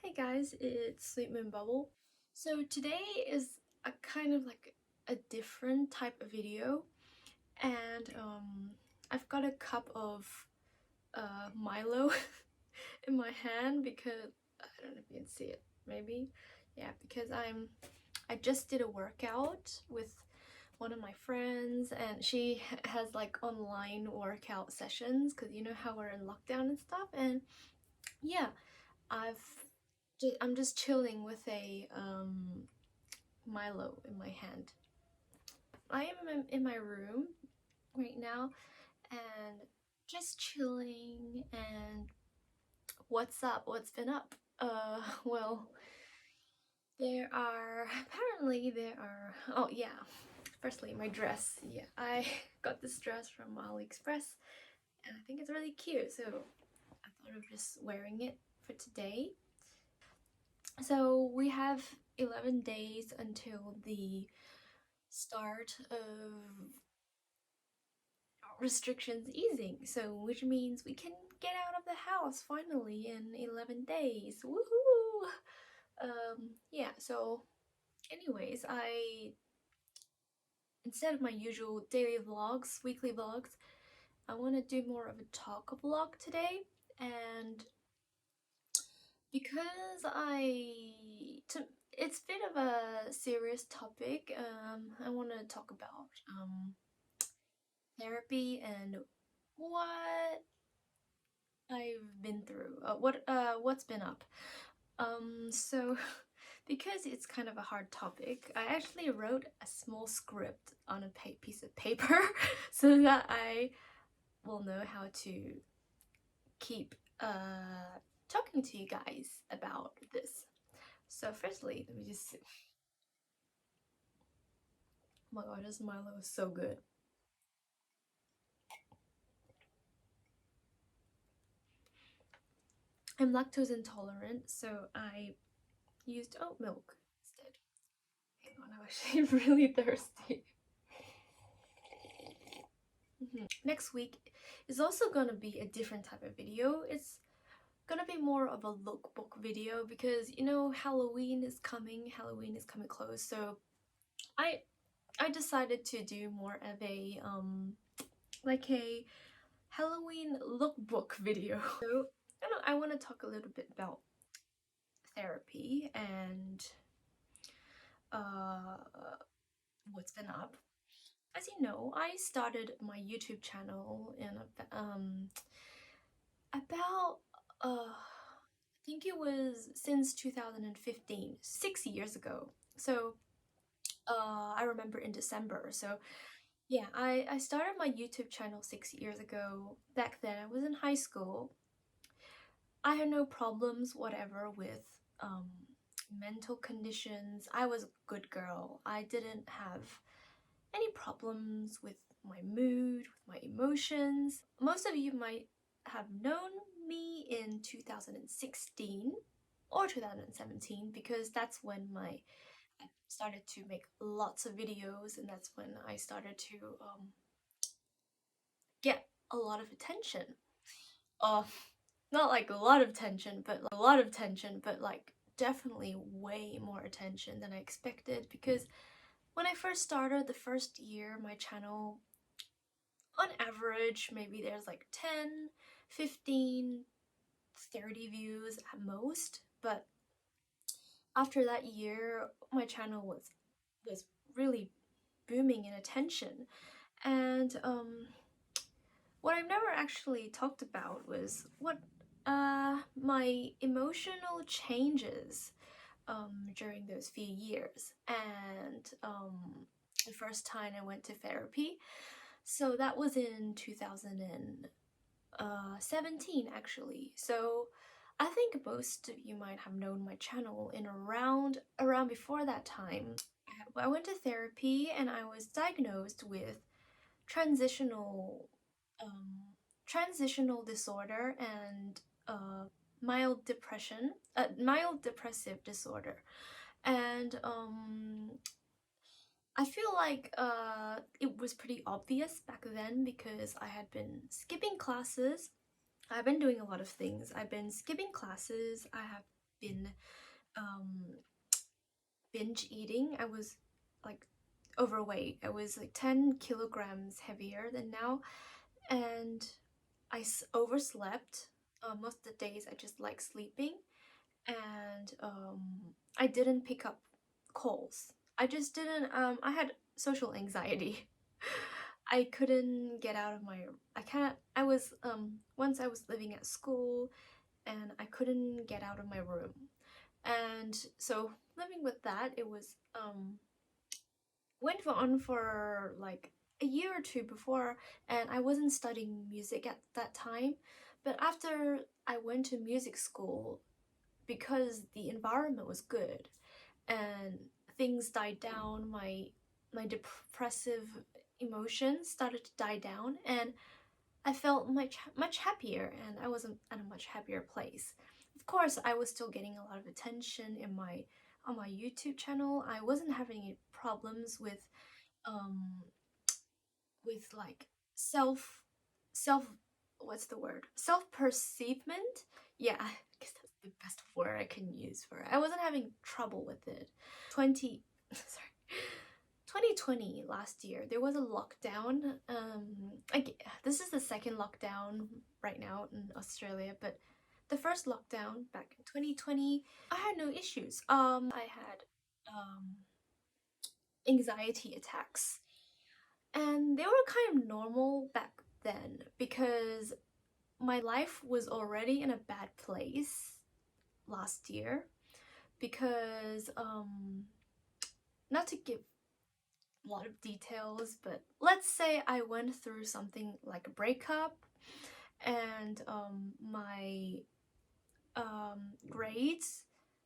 Hey guys, it's Sleep Moon Bubble. So today is a kind of like a different type of video, and I've got a cup of Milo in my hand because I don't know if you can see it, maybe. Yeah, because I just did a workout with one of my friends, and she has like online workout sessions because you know how we're in lockdown and stuff, and yeah, I've I'm just chilling with a Milo in my hand. I am in my room right now and just chilling. And what's up? What's been up? Well, oh yeah. Firstly, my dress. Yeah, I got this dress from AliExpress, and I think it's really cute. So I thought of just wearing it for today. So we have 11 days until the start of restrictions easing, so which means we can get out of the house finally in 11 days. Woohoo! Yeah, so anyways, I instead of my usual daily vlogs, weekly vlogs, I want to do more of a talk vlog today. And because it's a bit of a serious topic, I want to talk about therapy and what I've been through. What's been up? So because it's kind of a hard topic, I actually wrote a small script on a piece of paper so that I will know how to keep talking to you guys about this. So firstly, let me just see. Oh my god, this Milo is so good. I'm lactose intolerant, so I used oat milk instead. Hang on, I'm actually really thirsty. Next week is also gonna be a different type of video. It's gonna be more of a lookbook video because you know Halloween is coming. Halloween is coming close, so I I decided to do more of a like a Halloween lookbook video. So I want to talk a little bit about therapy and uh what's been up. As you know, I started my YouTube channel in about I think it was since 2015, 6 years ago. So I remember in December. So yeah, I started my YouTube channel 6 years ago. Back then I was in high school. I had no problems whatever with um mental conditions. I was a good girl. I didn't have any problems with my mood, with my emotions. Most of you might have known me in 2016 or 2017 because that's when I started to make lots of videos, and that's when I started to get a lot of attention. Uh, Not like a lot of attention, but like definitely way more attention than I expected, because when I first started the first year, my channel on average maybe there's like 10, 15, 30 views at most. But after that year, my channel was really booming in attention. And what I've never actually talked about was what my emotional changes during those few years, and the first time I went to therapy. So that was in 2017 actually. So I think most of you might have known my channel in around before that time. I went to therapy and I was diagnosed with transitional transitional disorder and mild depression, mild depressive disorder. And I feel like it was pretty obvious back then because I had been skipping classes. I've been doing a lot of things. I've been skipping classes. I have been um binge eating. I was like overweight. I was like 10 kilograms heavier than now, and overslept. Most of the days I just like sleeping, and I didn't pick up calls. I just didn't. I had social anxiety. I couldn't get out of my. I can't. I was once I was living at school, and I couldn't get out of my room, and so living with that, it was went on for like a year or two before, and I wasn't studying music at that time. But after I went to music school, because the environment was good and things died down, my depressive emotions started to die down, and I felt much happier, and I was at a much happier place. Of course, I was still getting a lot of attention in my on my YouTube channel. I wasn't having any problems um like self self what's the word? Self perceivement? Yeah, I guess that's the best word I can use for it. I wasn't having trouble with it. 20 sorry. 2020 last year there was a lockdown. This is the second lockdown right now in Australia, but the first lockdown back in 2020 I had no issues. I had anxiety attacks, and they were kind of normal back then because my life was already in a bad place last year. Because not to give a lot of details, but let's say I went through something like a breakup, and my grades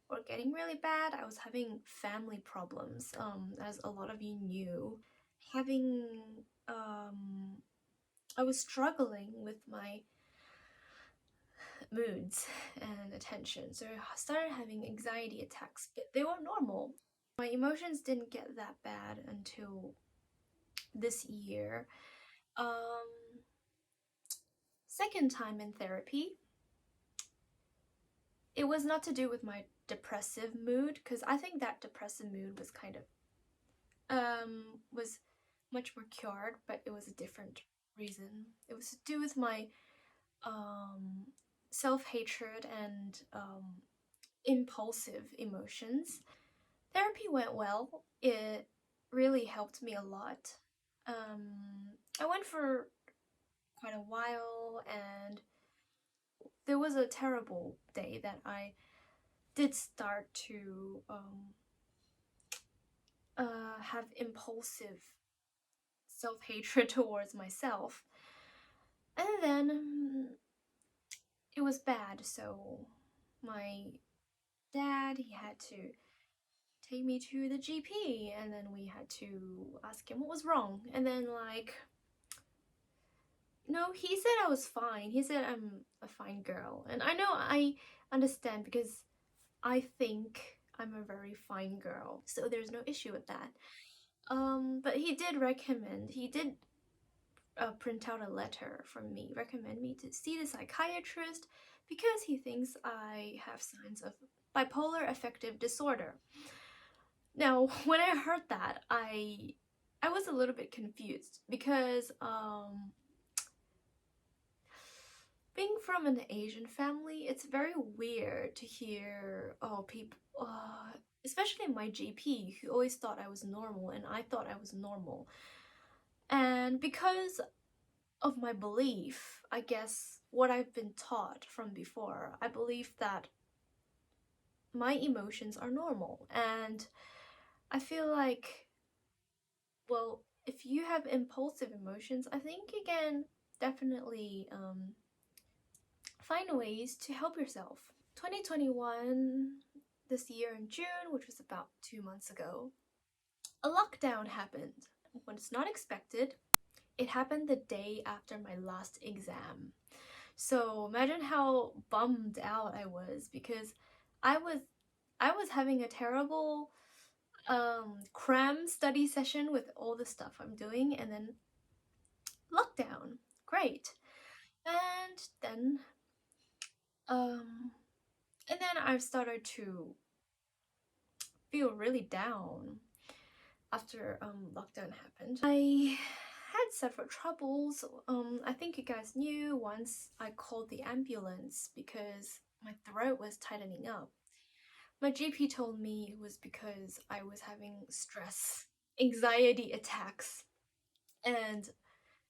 were getting really bad. I was having family problems, as a lot of you knew. Having I was struggling with my moods and attention, so I started having anxiety attacks, but they were normal. My emotions didn't get that bad until this year. Um, Second time in therapy, it was not to do with my depressive mood, because I think that depressive mood was kind of was much more cured, but it was a different reason. It was to do with my um self-hatred and impulsive emotions. Therapy went well. It really helped me a lot. I went for quite a while, and there was a terrible day that I did start to have impulsive self hatred towards myself. And then it was bad, so my dad, he had to take me to the GP, and then we had to ask him what was wrong. And then, like, no, he said I was fine. He said I'm a fine girl. And I know I understand because I think I'm a very fine girl. So there's no issue with that. But he did print out a letter from me, recommend me to see the psychiatrist because he thinks I have signs of bipolar affective disorder. Now, when I heard that, I was a little bit confused because being from an Asian family, it's very weird to hear, oh, people, especially my GP, who always thought I was normal, and I thought I was normal. And because of my belief, I guess, what I've been taught from before, I believe that my emotions are normal. And I feel like, well, if you have impulsive emotions, I think you can definitely find ways to help yourself. 2021, this year in June, which was about 2 months ago, a lockdown happened. When it's not expected, it happened the day after my last exam. So imagine how bummed out I was because I was I was having a terrible cram study session with all the stuff I'm doing, and then lockdown. Great. And then um And then I've started to feel really down after lockdown happened. I had several troubles. I think you guys knew once I called the ambulance because my throat was tightening up. My GP told me it was because I was having stress, anxiety attacks, and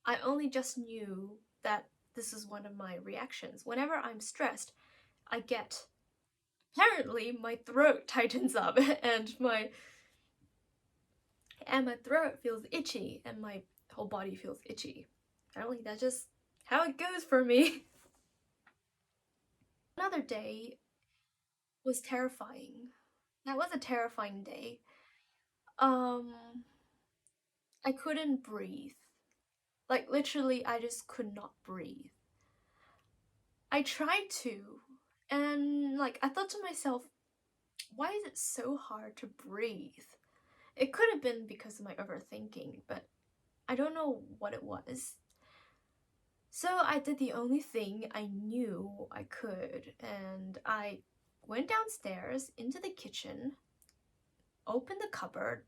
I only just knew that this is one of my reactions. Whenever I'm stressed, I get, apparently my throat tightens up and my throat feels itchy and my whole body feels itchy. Apparently that's just how it goes for me. Another day was terrifying. That was a terrifying day. Um, I couldn't breathe. Like literally, I just could not breathe. I tried to, and like I thought to myself, why is it so hard to breathe? It could have been because of my overthinking, but I don't know what it was. So I did the only thing I knew I could, and I went downstairs into the kitchen, opened the cupboard,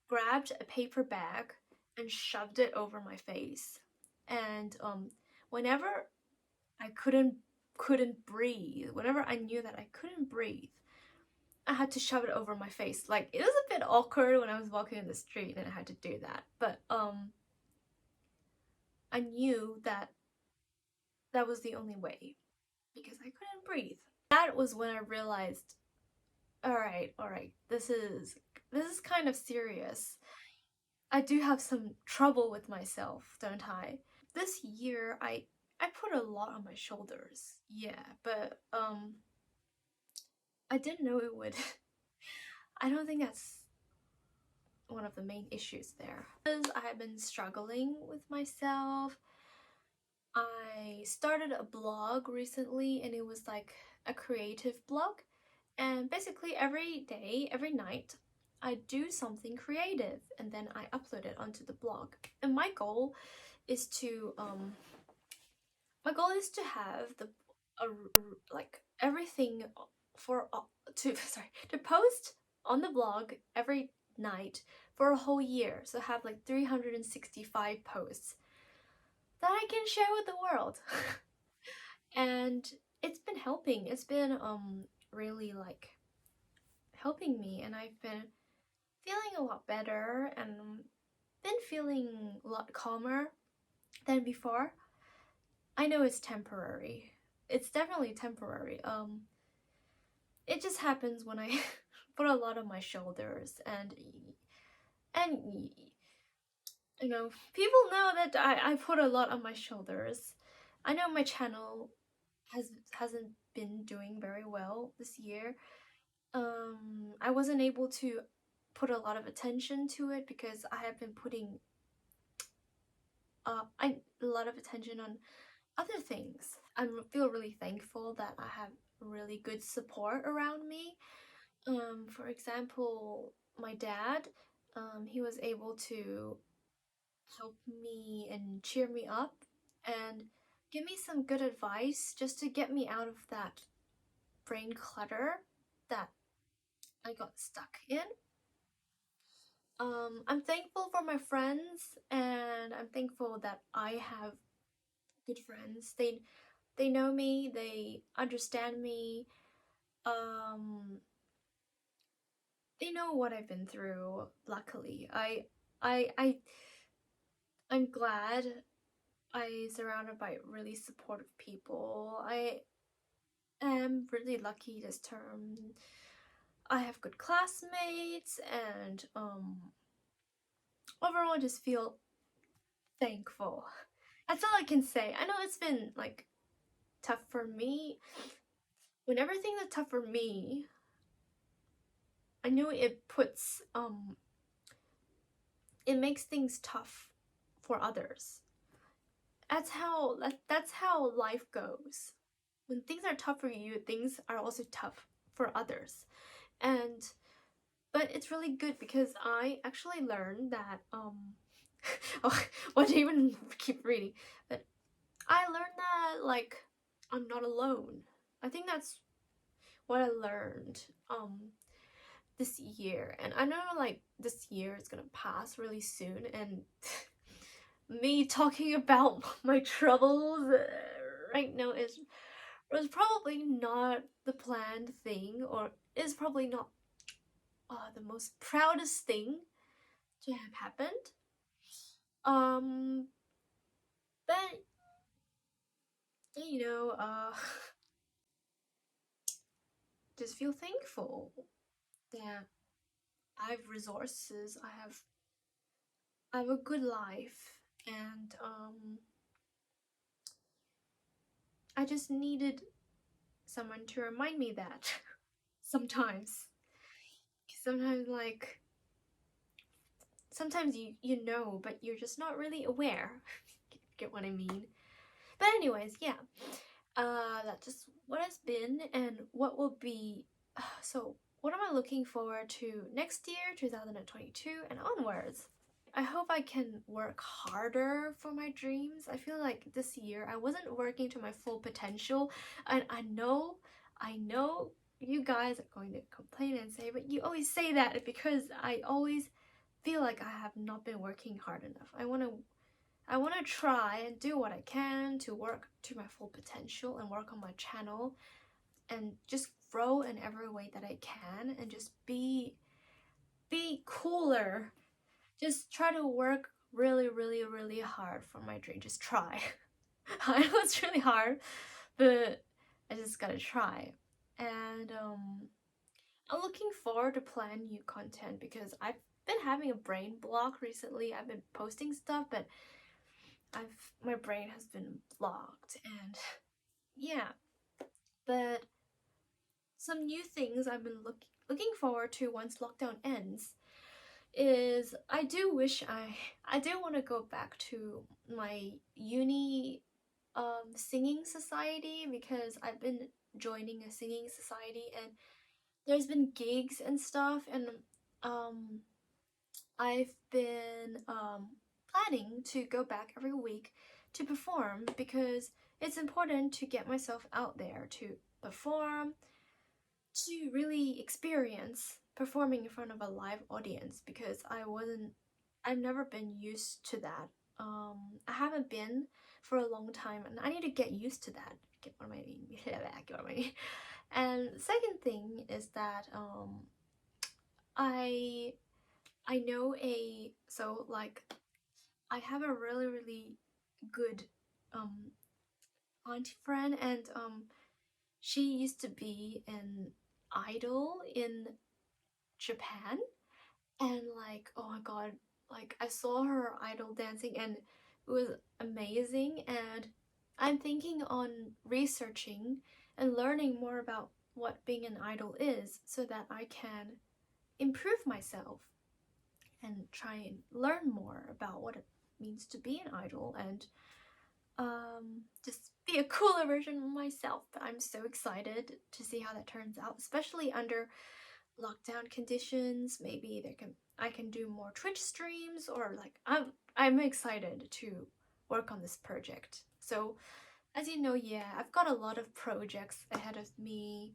grabbed a paper bag, and shoved it over my face. And whenever I couldn't breathe, whenever I knew that I couldn't breathe, I had to shove it over my face. Like, it was a bit awkward when I was walking in the street and I had to do that, but I knew that that was the only way because I couldn't breathe. That was when I realized, all right, this is kind of serious. I do have some trouble with myself, don't I? This year I put a lot on my shoulders. Yeah, but I didn't know it would. I don't think that's one of the main issues there. Because I have been struggling with myself. I started a blog recently and it was like a creative blog. And basically every day, every night, I do something creative and then I upload it onto the blog. And my goal is to have like everything for to post on the blog every night for a whole year. So have like 365 posts that I can share with the world. And it's been helping. It's been really like helping me, and I've been feeling a lot better and been feeling a lot calmer than before. I know it's temporary. It's definitely temporary. It just happens when I put a lot on my shoulders, and you know, people know that I put a lot on my shoulders. I know my channel hasn't been doing very well this year. I wasn't able to put a lot of attention to it because I have been putting a lot of attention on other things. I feel really thankful that I have really good support around me. For example, my dad, he was able to help me and cheer me up and give me some good advice just to get me out of that brain clutter that I got stuck in. I'm thankful for my friends, and I'm thankful that I have good friends. They know me, they understand me, um, they know what I've been through. Luckily, I, I, I'm glad I'm surrounded by really supportive people. I am really lucky this term. I have good classmates, and overall, I just feel thankful. That's all I can say. I know it's been like tough for me. When everything is tough for me, I know it makes things tough for others. That's how life goes. When things are tough for you, things are also tough for others. And but it's really good because I actually learned that oh, what do I even keep reading? But I learned that like I'm not alone. I think that's what I learned this year. And I know like this year is gonna pass really soon, and me talking about my troubles right now is was probably not the planned thing, or is probably not the most proudest thing to have happened. Um, but you know, just feel thankful that I have resources. I have a good life, and I just needed someone to remind me that sometimes. Sometimes like sometimes you know, but you're just not really aware. Get what I mean? But anyways, yeah. That's just what has been and what will be. So, what am I looking forward to next year, 2022 and onwards? I hope I can work harder for my dreams. I feel like this year I wasn't working to my full potential, and I know you guys are going to complain and say, but you always say that because I always feel like I have not been working hard enough. I want to try and do what I can to work to my full potential and work on my channel and just grow in every way that I can and just be cooler. Just try to work really hard for my dream. Just try. I know it's really hard, but I just gotta try. And I'm looking forward to plan new content because I've been having a brain block recently. I've been posting stuff, but my brain has been blocked, and yeah. But some new things I've been looking forward to once lockdown ends is I do want to go back to my uni singing society, because I've been joining a singing society, and there's been gigs and stuff, and um I've been planning to go back every week to perform, because it's important to get myself out there to perform, to really experience performing in front of a live audience, because I've never been used to that. I haven't been for a long time, and I need to get used to that. Get what I mean? Get what I mean? And second thing is that I I know a so like I have a really good um auntie friend, and she used to be an idol in Japan, and like oh my god, like I saw her idol dancing and it was amazing, and I'm thinking on researching and learning more about what being an idol is so that I can improve myself and try and learn more about what it means to be an idol, and just be a cooler version of myself. But I'm so excited to see how that turns out, especially under lockdown conditions. Maybe I can do more Twitch streams, or like I'm excited to work on this project. So as you know, yeah, I've got a lot of projects ahead of me.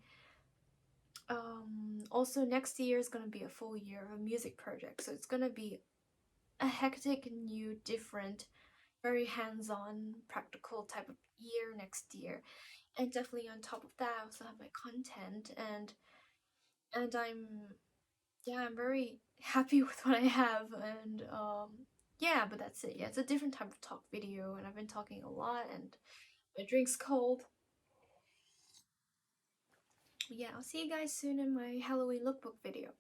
Also next year is gonna be a full year of a music project, so it's gonna be a hectic, new, different, very hands-on, practical type of year next year. And definitely on top of that, I also have my content, and I'm very happy with what I have, and yeah, but that's it. Yeah, it's a different type of talk video, and I've been talking a lot, and my drink's cold. Yeah, I'll see you guys soon in my Halloween lookbook video.